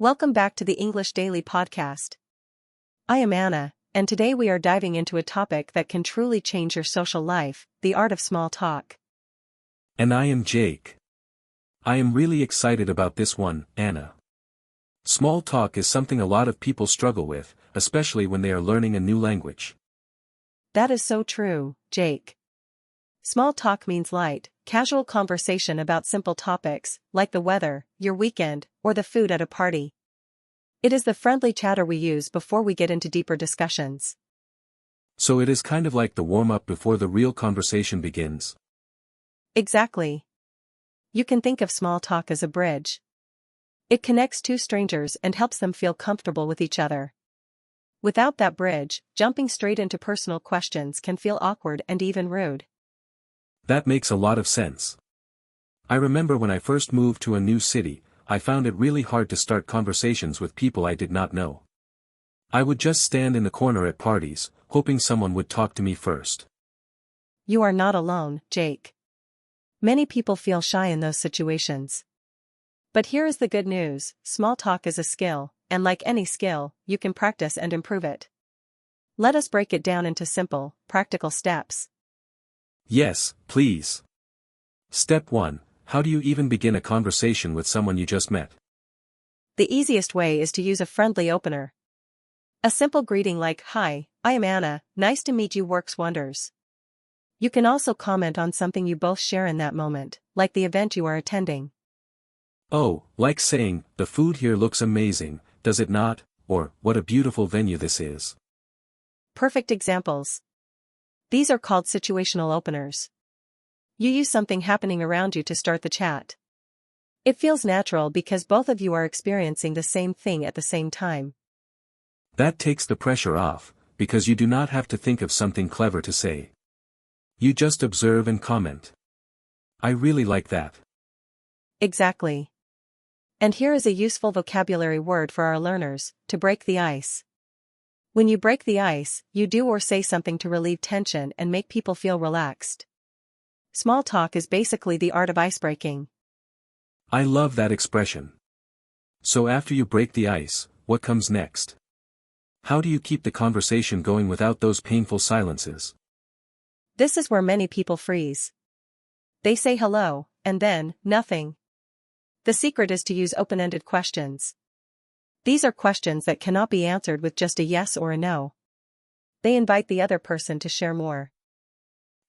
Welcome back to the English Daily Podcast. I am Anna, and today we are diving into a topic that can truly change your social life, the art of small talk. And I am Jake. I am really excited about this one, Anna. Small talk is something a lot of people struggle with, especially when they are learning a new language. That is so true, Jake. Small talk means light, casual conversation about simple topics, like the weather, your weekend, or the food at a party. It is the friendly chatter we use before we get into deeper discussions. So it is kind of like the warm-up before the real conversation begins. Exactly. You can think of small talk as a bridge. It connects two strangers and helps them feel comfortable with each other. Without that bridge, jumping straight into personal questions can feel awkward and even rude. That makes a lot of sense. I remember when I first moved to a new city, I found it really hard to start conversations with people I did not know. I would just stand in the corner at parties, hoping someone would talk to me first. You are not alone, Jake. Many people feel shy in those situations. But here is the good news: small talk is a skill, and like any skill, you can practice and improve it. Let us break it down into simple, practical steps. Yes, please. Step 1. How do you even begin a conversation with someone you just met? The easiest way is to use a friendly opener. A simple greeting like, "Hi, I am Anna, nice to meet you," works wonders. You can also comment on something you both share in that moment, like the event you are attending. Oh, like saying, "The food here looks amazing, does it not?" Or, "What a beautiful venue this is." Perfect examples. These are called situational openers. You use something happening around you to start the chat. It feels natural because both of you are experiencing the same thing at the same time. That takes the pressure off, because you do not have to think of something clever to say. You just observe and comment. I really like that. Exactly. And here is a useful vocabulary word for our learners: to break the ice. When you break the ice, you do or say something to relieve tension and make people feel relaxed. Small talk is basically the art of icebreaking. I love that expression. So after you break the ice, what comes next? How do you keep the conversation going without those painful silences? This is where many people freeze. They say hello, and then, nothing. The secret is to use open-ended questions. These are questions that cannot be answered with just a yes or a no. They invite the other person to share more.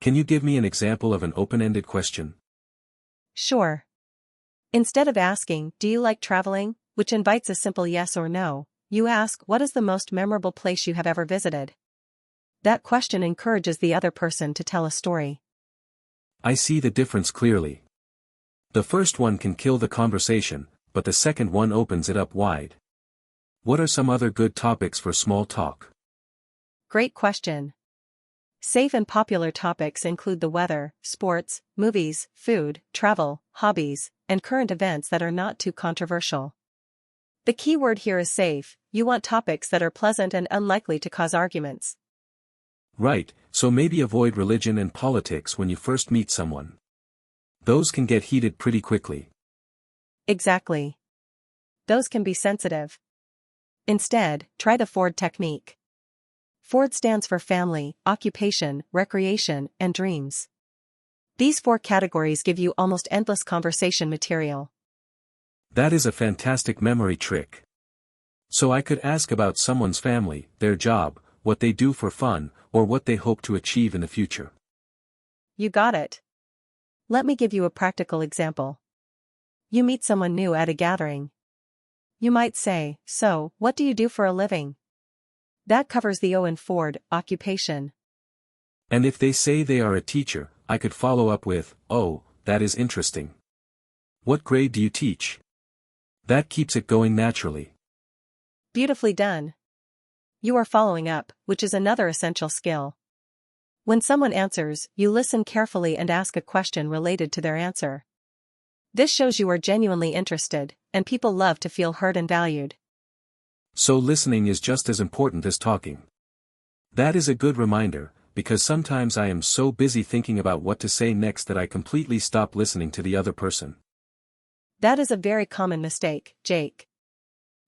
Can you give me an example of an open-ended question? Sure. Instead of asking, "Do you like traveling?" which invites a simple yes or no, you ask, "What is the most memorable place you have ever visited?" That question encourages the other person to tell a story. I see the difference clearly. The first one can kill the conversation, but the second one opens it up wide. What are some other good topics for small talk? Great question. Safe and popular topics include the weather, sports, movies, food, travel, hobbies, and current events that are not too controversial. The key word here is safe. You want topics that are pleasant and unlikely to cause arguments. Right, so maybe avoid religion and politics when you first meet someone. Those can get heated pretty quickly. Exactly. Those can be sensitive. Instead, try the Ford technique. Ford stands for family, occupation, recreation, and dreams. These 4 categories give you almost endless conversation material. That is a fantastic memory trick. So I could ask about someone's family, their job, what they do for fun, or what they hope to achieve in the future. You got it. Let me give you a practical example. You meet someone new at a gathering. You might say, "So, what do you do for a living?" That covers the O in Ford, occupation. And if they say they are a teacher, I could follow up with, "Oh, that is interesting. What grade do you teach?" That keeps it going naturally. Beautifully done. You are following up, which is another essential skill. When someone answers, you listen carefully and ask a question related to their answer. This shows you are genuinely interested, and people love to feel heard and valued. So listening is just as important as talking. That is a good reminder, because sometimes I am so busy thinking about what to say next that I completely stop listening to the other person. That is a very common mistake, Jake.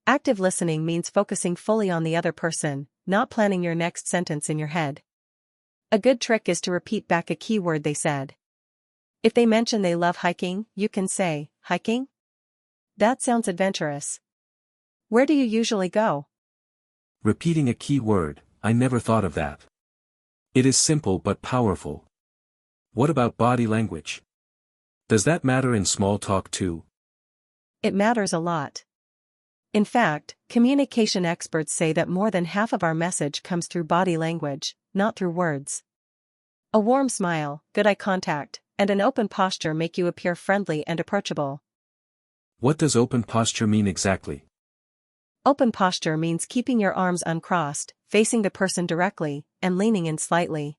Active listening means focusing fully on the other person, not planning your next sentence in your head. A good trick is to repeat back a key word they said. If they mention they love hiking, you can say, "Hiking? That sounds adventurous. Where do you usually go?" Repeating a key word, I never thought of that. It is simple but powerful. What about body language? Does that matter in small talk too? It matters a lot. In fact, communication experts say that more than half of our message comes through body language, not through words. A warm smile, good eye contact, and an open posture make you appear friendly and approachable. What does open posture mean exactly? Open posture means keeping your arms uncrossed, facing the person directly, and leaning in slightly.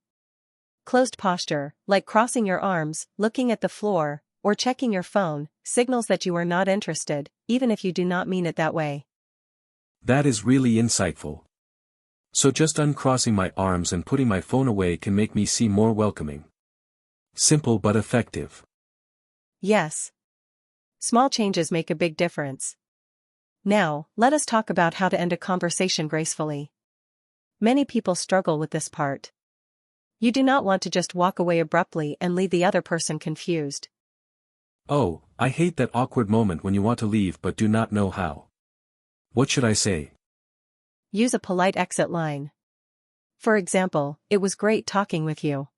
Closed posture, like crossing your arms, looking at the floor, or checking your phone, signals that you are not interested, even if you do not mean it that way. That is really insightful. So just uncrossing my arms and putting my phone away can make me seem more welcoming. Simple but effective. Yes. Small changes make a big difference. Now, let us talk about how to end a conversation gracefully. Many people struggle with this part. You do not want to just walk away abruptly and leave the other person confused. Oh, I hate that awkward moment when you want to leave but do not know how. What should I say? Use a polite exit line. For example, "It was great talking with you.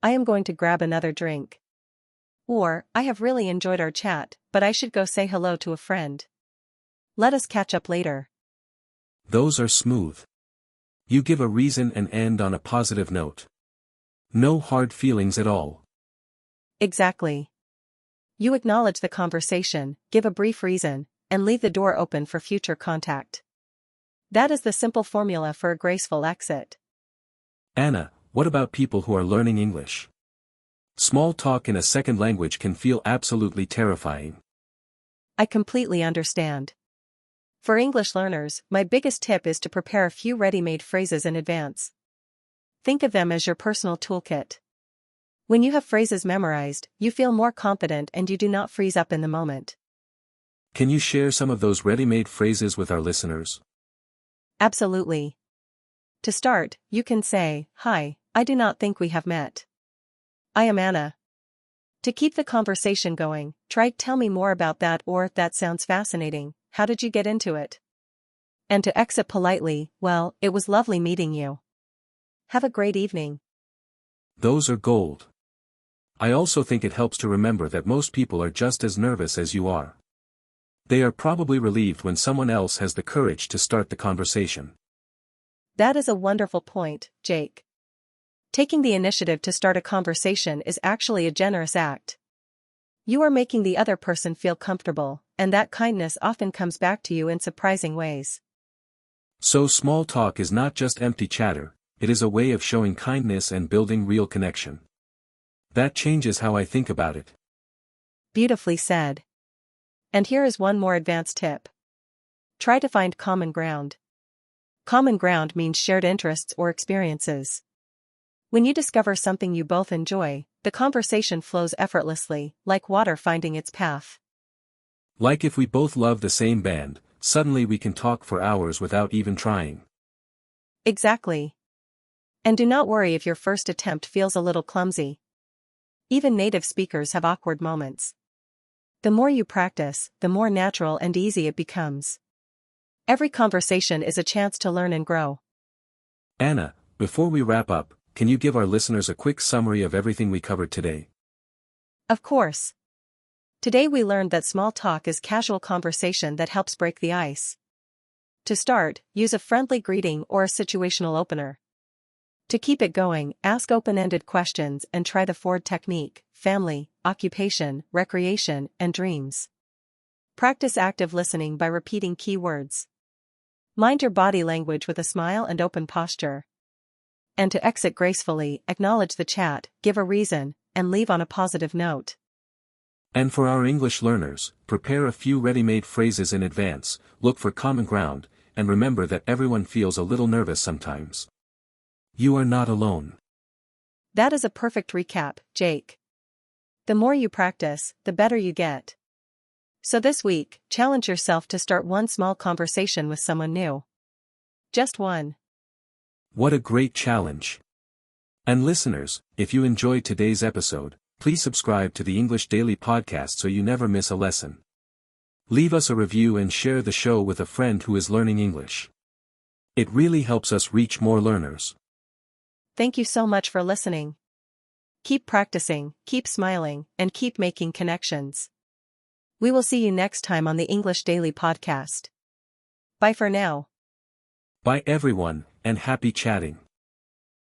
I am going to grab another drink." Or, "I have really enjoyed our chat, but I should go say hello to a friend. Let us catch up later." Those are smooth. You give a reason and end on a positive note. No hard feelings at all. Exactly. You acknowledge the conversation, give a brief reason, and leave the door open for future contact. That is the simple formula for a graceful exit. Anna, what about people who are learning English? Small talk in a second language can feel absolutely terrifying. I completely understand. For English learners, my biggest tip is to prepare a few ready-made phrases in advance. Think of them as your personal toolkit. When you have phrases memorized, you feel more confident and you do not freeze up in the moment. Can you share some of those ready-made phrases with our listeners? Absolutely. To start, you can say, "Hi, I do not think we have met. I am Anna." To keep the conversation going, try "Tell me more about that" or "That sounds fascinating, how did you get into it?" And to exit politely, "Well, it was lovely meeting you. Have a great evening." Those are gold. I also think it helps to remember that most people are just as nervous as you are. They are probably relieved when someone else has the courage to start the conversation. That is a wonderful point, Jake. Taking the initiative to start a conversation is actually a generous act. You are making the other person feel comfortable, and that kindness often comes back to you in surprising ways. So small talk is not just empty chatter, it is a way of showing kindness and building real connection. That changes how I think about it. Beautifully said. And here is one more advanced tip. Try to find common ground. Common ground means shared interests or experiences. When you discover something you both enjoy, the conversation flows effortlessly, like water finding its path. Like if we both love the same band, suddenly we can talk for hours without even trying. Exactly. And do not worry if your first attempt feels a little clumsy. Even native speakers have awkward moments. The more you practice, the more natural and easy it becomes. Every conversation is a chance to learn and grow. Anna, before we wrap up, can you give our listeners a quick summary of everything we covered today? Of course. Today we learned that small talk is casual conversation that helps break the ice. To start, use a friendly greeting or a situational opener. To keep it going, ask open-ended questions and try the Ford technique: family, occupation, recreation, and dreams. Practice active listening by repeating key words. Mind your body language with a smile and open posture. And to exit gracefully, acknowledge the chat, give a reason, and leave on a positive note. And for our English learners, prepare a few ready-made phrases in advance, look for common ground, and remember that everyone feels a little nervous sometimes. You are not alone. That is a perfect recap, Jake. The more you practice, the better you get. So this week, challenge yourself to start one small conversation with someone new. Just one. What a great challenge. And listeners, if you enjoyed today's episode, please subscribe to the English Daily Podcast so you never miss a lesson. Leave us a review and share the show with a friend who is learning English. It really helps us reach more learners. Thank you so much for listening. Keep practicing, keep smiling, and keep making connections. We will see you next time on the English Daily Podcast. Bye for now. Bye everyone, and happy chatting.